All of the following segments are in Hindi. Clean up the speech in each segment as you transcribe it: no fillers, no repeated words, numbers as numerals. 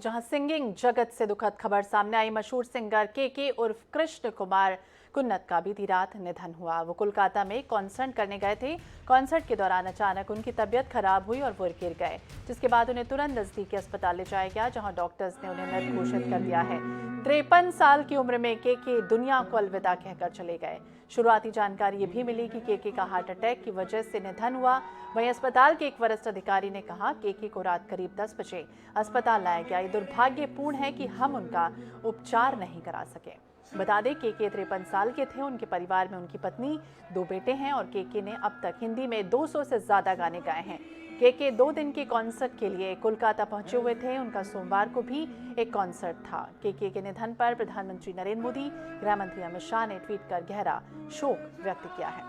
जहां सिंगिंग जगत से दुखद खबर सामने आई। मशहूर सिंगर के उर्फ कृष्ण कुमार कुन्नत का बीती रात निधन हुआ। वो कोलकाता में कॉन्सर्ट करने गए थे। कॉन्सर्ट के दौरान अचानक उनकी तबीयत खराब हुई और वो गिर गए, जिसके बाद उन्हें तुरंत नजदीकी अस्पताल ले जाया गया, जहां डॉक्टर्स ने उन्हें मृत घोषित कर दिया है। 53 साल की उम्र में के दुनिया को अलविदा कहकर चले गए। शुरुआती जानकारी ये भी मिली कि के का हार्ट अटैक की वजह से निधन हुआ। वहीं अस्पताल के एक वरिष्ठ अधिकारी ने कहा के को रात करीब 10 बजे अस्पताल लाया गया। ये दुर्भाग्यपूर्ण है कि हम उनका उपचार नहीं करा सके। बता दें के 53 साल के थे। उनके परिवार में उनकी पत्नी, 2 बेटे हैं और के ने अब तक हिंदी में 200 से ज्यादा गाने गाए हैं। के 2 दिन के कॉन्सर्ट के लिए कोलकाता पहुंचे हुए थे। उनका सोमवार को भी एक कॉन्सर्ट था। के निधन पर प्रधानमंत्री नरेंद्र मोदी, गृह मंत्री अमित शाह ने ट्वीट कर गहरा शोक व्यक्त किया है।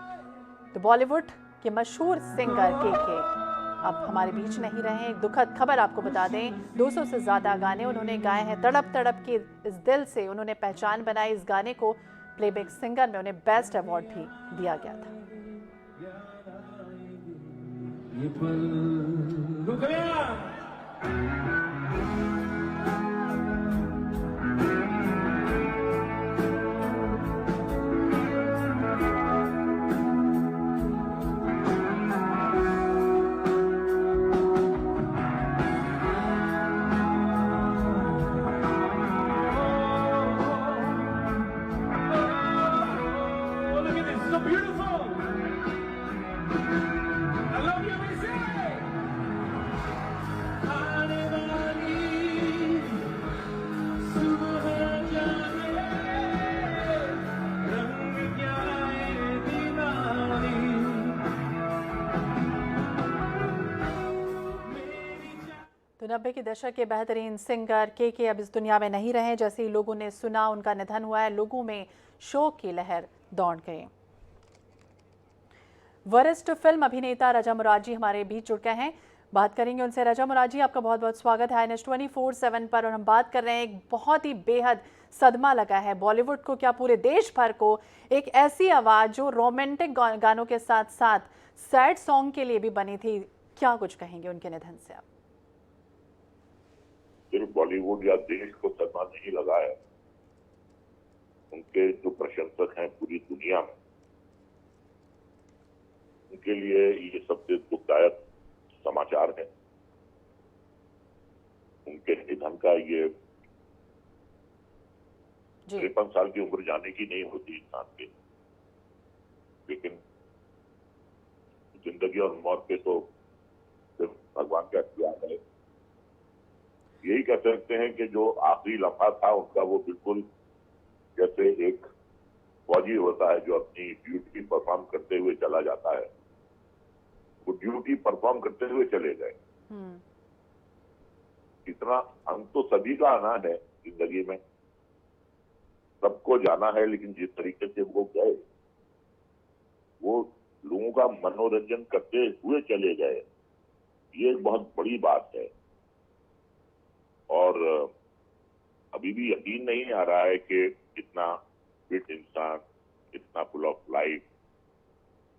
तो बॉलीवुड के मशहूर सिंगर के अब हमारे बीच नहीं रहे। एक दुखद खबर आपको बता दें, 200 से ज्यादा गाने उन्होंने गाए हैं। तड़प तड़प के इस दिल से उन्होंने पहचान बनाई। इस गाने को प्लेबैक सिंगर में उन्हें बेस्ट अवार्ड भी दिया गया था। ये पल रुक गया। So beautiful. I love you, Missy. आने वाली सुबह जाने रंग क्या है दीवानी। तो 90 के दशक के बेहतरीन सिंगर के अब इस दुनिया में नहीं रहे। जैसे ही लोगों ने सुना उनका निधन हुआ है, लोगों में शोक की लहर दौड़ गई। वरिष्ठ फिल्म अभिनेता रजा मुरारजी हमारे बीच जुड़ गए हैं, बात करेंगे उनसे। रजा मुरारजी, आपका बहुत बहुत स्वागत है INS 24/7 पर। और हम बात कर रहे हैं, एक बहुत ही बेहद सदमा लगा है बॉलीवुड को, क्या पूरे देश भर को, एक ऐसी आवाज जो रोमांटिक गानों के साथ साथ सैड सॉन्ग के लिए भी बनी थी। क्या कुछ कहेंगे उनके निधन से आप? सिर्फ बॉलीवुड या देश को सदमा नहीं लगा है, उनके जो प्रशंसक हैं पूरी दुनिया में, उनके लिए ये सबसे दुखदायक समाचार है। उनके निधन का ये 53 साल की उम्र जाने की नहीं होती इंसान के, लेकिन जिंदगी और मौत के तो सिर्फ भगवान का अख्तियार है। यही कह सकते हैं कि जो आखिरी लम्हा था उनका, वो बिल्कुल जैसे एक फौजी होता है जो अपनी ड्यूटी परफॉर्म करते हुए चला जाता है, वो ड्यूटी परफॉर्म करते हुए चले गए। इतना अंत तो सभी का आना है जिंदगी में, सबको जाना है, लेकिन जिस तरीके से वो गए, वो लोगों का मनोरंजन करते हुए चले गए, ये एक बहुत बड़ी बात है। और अभी भी यकीन नहीं आ रहा है कि इतना फिट इंसान, इतना फुल ऑफ लाइफ,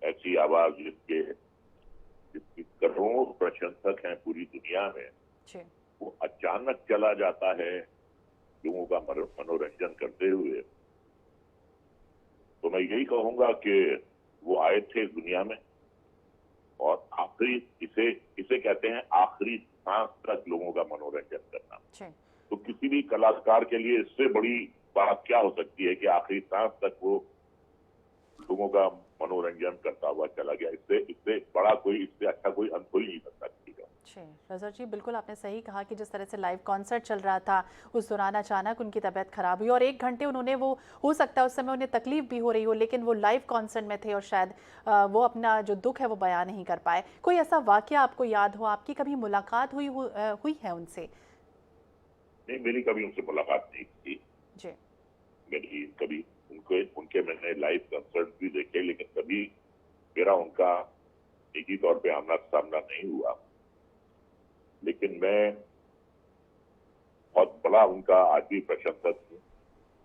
ऐसी आवाज जिसकी करोड़ों प्रशंसक हैं पूरी दुनिया में, वो अचानक चला जाता है लोगों का मनोरंजन करते हुए। तो मैं यही कहूंगा कि वो आए थे दुनिया में और आखिरी, इसे कहते हैं आखिरी सांस तक लोगों का मनोरंजन करना। तो किसी भी कलाकार के लिए इससे बड़ी बात क्या हो सकती है कि आखिरी सांस तक वो लोगों का मनोरंजन करता हुआ चला गया। इससे बड़ा कोई, इससे अच्छा कोई अंत हो ही नहीं सकता। रजा जी, बिल्कुल आपने सही कहा कि जिस तरह से लाइव कॉन्सर्ट चल रहा था, उस दौरान अचानक उनकी तबीयत खराब हुई और 1 घंटे उन्होंने, वो हो सकता है उस समय उन्हें तकलीफ भी हो रही हो, लेकिन वो लाइव कॉन्सर्ट में थे और शायद वो अपना जो दुख है वो बयान नहीं कर पाए। कोई ऐसा वाकया आपको याद हो, आपकी कभी मुलाकात हुई है उनसे? नहीं, मेरी कभी उनसे मुलाकात नहीं थी जी। मेरी कभी उनके मैंने लाइव कंसर्ट भी देखे, लेकिन कभी मेरा उनका निजी तौर पे आमना सामना नहीं हुआ। लेकिन मैं बहुत बड़ा उनका आज भी प्रशंसक हूँ।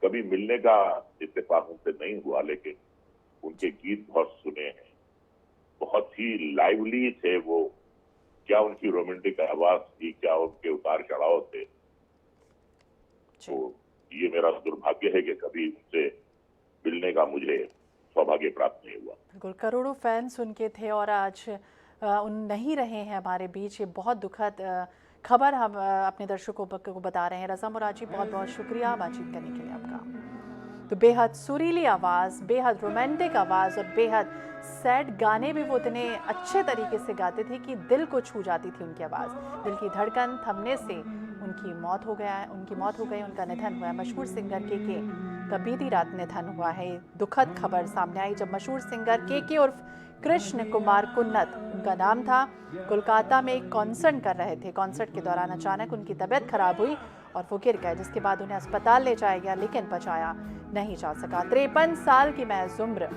कभी मिलने का इत्तेफाक उनसे नहीं हुआ, लेकिन उनके गीत बहुत सुने हैं, बहुत ही लाइवली थे वो। क्या उनकी रोमांटिक आवाज थी, क्या उनके उतार चढ़ाव थे, ये मेरा दुर्भाग्य है कि कभी उनसे मिलने का मुझे सौभाग्य प्राप्त नहीं हुआ। बिल्कुल, करोड़ों फैंस उनके थे और आज उन नहीं रहे हैं हमारे बीच। ये बहुत दुखद खबर हम अपने दर्शकों को बता रहे हैं। रज़ा मुराद जी, बहुत बहुत शुक्रिया बातचीत करने के लिए आपका। तो बेहद सुरीली आवाज़, बेहद रोमांटिक आवाज़ और बेहद सैड गाने भी वो इतने अच्छे तरीके से गाते थे कि दिल को छू जाती थी उनकी आवाज़। दिल की धड़कन थमने से उनकी मौत हो गई, उनका निधन हुआ है। मशहूर सिंगर के का बीती रात निधन हुआ है। दुखद खबर सामने आई जब मशहूर सिंगर के उर्फ कृष्ण कुमार कुन्नत उनका नाम था, कोलकाता में एक कॉन्सर्ट कर रहे थे। कॉन्सर्ट के दौरान अचानक उनकी तबीयत खराब हुई और वो गिर गए, जिसके बाद उन्हें अस्पताल ले जाया गया लेकिन बचाया नहीं जा सका। 53 साल की महज उम्र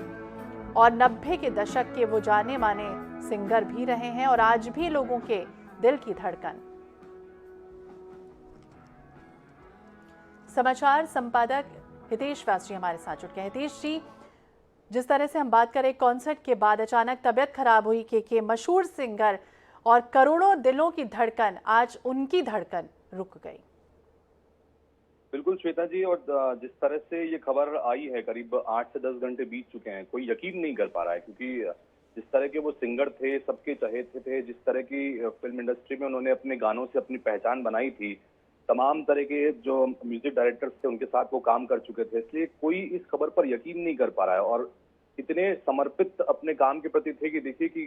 और 90 के दशक के वो जाने माने सिंगर भी रहे हैं और आज भी लोगों के दिल की धड़कन। समाचार संपादक हितेश व्यास जी हमारे साथ जुड़ गए। हितेश जी, जिस तरह से हम बात करें, कॉन्सर्ट के बाद अचानक तबीयत खराब हुई के मशहूर सिंगर और करोड़ों दिलों की धड़कन, आज उनकी धड़कन रुक गई। बिल्कुल श्वेता जी, और जिस तरह से ये खबर आई है, करीब 8 से 10 घंटे बीत चुके हैं, कोई यकीन नहीं कर पा रहा है, क्योंकि जिस तरह के वो सिंगर थे, सबके चहेते थे, जिस तरह की फिल्म इंडस्ट्री में उन्होंने अपने गानों से अपनी पहचान बनाई थी, तमाम तरह के जो म्यूजिक डायरेक्टर्स थे उनके साथ वो काम कर चुके थे, इसलिए कोई इस खबर पर यकीन नहीं कर पा रहा है। और इतने समर्पित अपने काम के प्रति थे कि देखिए कि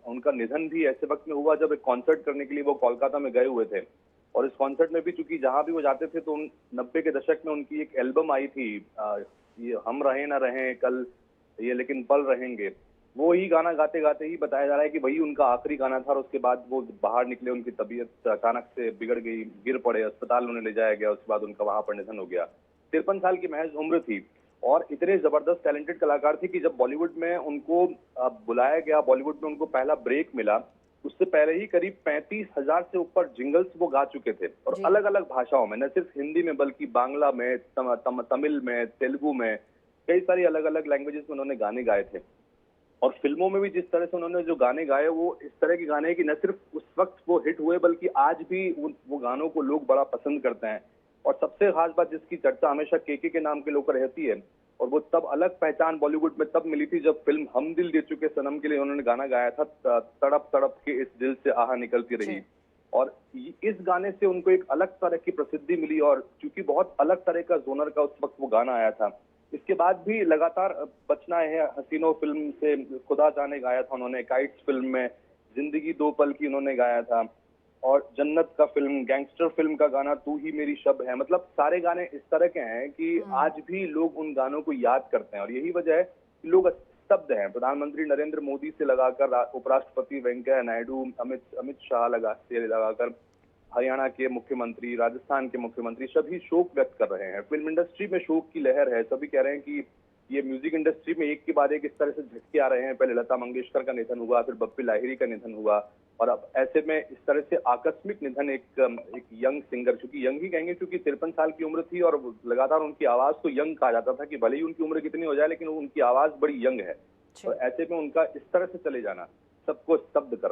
उनका निधन भी ऐसे वक्त में हुआ जब एक कॉन्सर्ट करने के लिए वो कोलकाता में गए हुए थे। और इस कॉन्सर्ट में भी चूंकि जहां भी वो जाते थे तो 90 के दशक में उनकी एक एल्बम आई थी, ये हम रहे ना रहे कल, ये लेकिन पल रहेंगे, वो ही गाना गाते गाते ही बताया जा रहा है कि वही उनका आखिरी गाना था। और उसके बाद वो बाहर निकले, उनकी तबीयत अचानक से बिगड़ गई, गिर पड़े, अस्पताल उन्हें ले जाया गया, उसके बाद उनका वहां पर निधन हो गया। 53 साल की महज उम्र थी और इतने जबरदस्त टैलेंटेड कलाकार थे कि जब बॉलीवुड में उनको बुलाया गया, बॉलीवुड में उनको पहला ब्रेक मिला, उससे पहले ही करीब 35,000 से ऊपर जिंगल्स वो गा चुके थे और अलग अलग भाषाओं में, न सिर्फ हिंदी में बल्कि बांग्ला में, तमिल में, तेलुगु में, कई सारी अलग अलग लैंग्वेजेस में उन्होंने गाने गाए थे। और फिल्मों में भी जिस तरह से उन्होंने जो गाने गाए, वो इस तरह के गाने हैं कि न सिर्फ उस वक्त वो हिट हुए बल्कि आज भी वो गानों को लोग बड़ा पसंद करते हैं। और सबसे खास बात जिसकी चर्चा हमेशा के नाम के लोग रहती है, और वो तब अलग पहचान बॉलीवुड में तब मिली थी जब फिल्म हम दिल दे चुके सनम के लिए उन्होंने गाना गाया था, तड़प तड़प के इस दिल से आह निकलती रही। और इस गाने से उनको एक अलग तरह की प्रसिद्धि मिली और चूंकि बहुत अलग तरह का जोनर का उस वक्त वो गाना आया था। इसके बाद भी लगातार बचना है हसीनो फिल्म से खुदा जाने गाया था उन्होंने, काइट्स फिल्म में जिंदगी दो पल की उन्होंने गाया था, और जन्नत का फिल्म, गैंगस्टर फिल्म का गाना तू ही मेरी शब है। मतलब सारे गाने इस तरह के हैं कि आज भी लोग उन गानों को याद करते हैं और यही वजह है कि लोग स्तब्ध हैं। प्रधानमंत्री नरेंद्र मोदी से लगाकर उपराष्ट्रपति वेंकैया नायडू, अमित शाह लगाकर हरियाणा के मुख्यमंत्री, राजस्थान के मुख्यमंत्री, सभी शोक व्यक्त कर रहे हैं। फिल्म इंडस्ट्री में शोक की लहर है, सभी कह रहे हैं कि ये म्यूजिक इंडस्ट्री में एक के बाद एक इस तरह से झटके आ रहे हैं। पहले लता मंगेशकर का निधन हुआ, फिर बप्पी लाहिरी का निधन हुआ, और अब ऐसे में इस तरह से आकस्मिक निधन एक यंग सिंगर, चूंकि यंग ही कहेंगे क्योंकि 53 साल की उम्र थी और लगातार उनकी आवाज तो यंग कहा जाता था कि भले ही उनकी उम्र कितनी हो जाए लेकिन उनकी आवाज बड़ी यंग है। और ऐसे में उनका इस तरह से चले जाना सबको स्तब्ध कर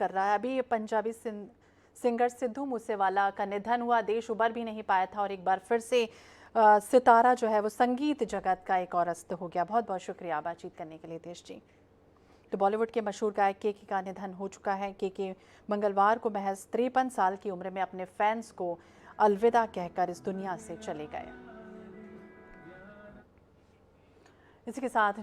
रहा है। अभी पंजाबी सिंगर सिद्धू मूसेवाला का निधन हुआ, देश उबर भी नहीं पाया था और एक बार फिर से सितारा जो है वो संगीत जगत का एक और अस्त हो गया। बहुत बहुत शुक्रिया बातचीत करने के लिए देश जी। तो बॉलीवुड के मशहूर गायक के का निधन हो चुका है। के मंगलवार को महज 53 साल की उम्र में अपने फैंस को अलविदा कहकर इस दुनिया से चले गए। इसी के साथ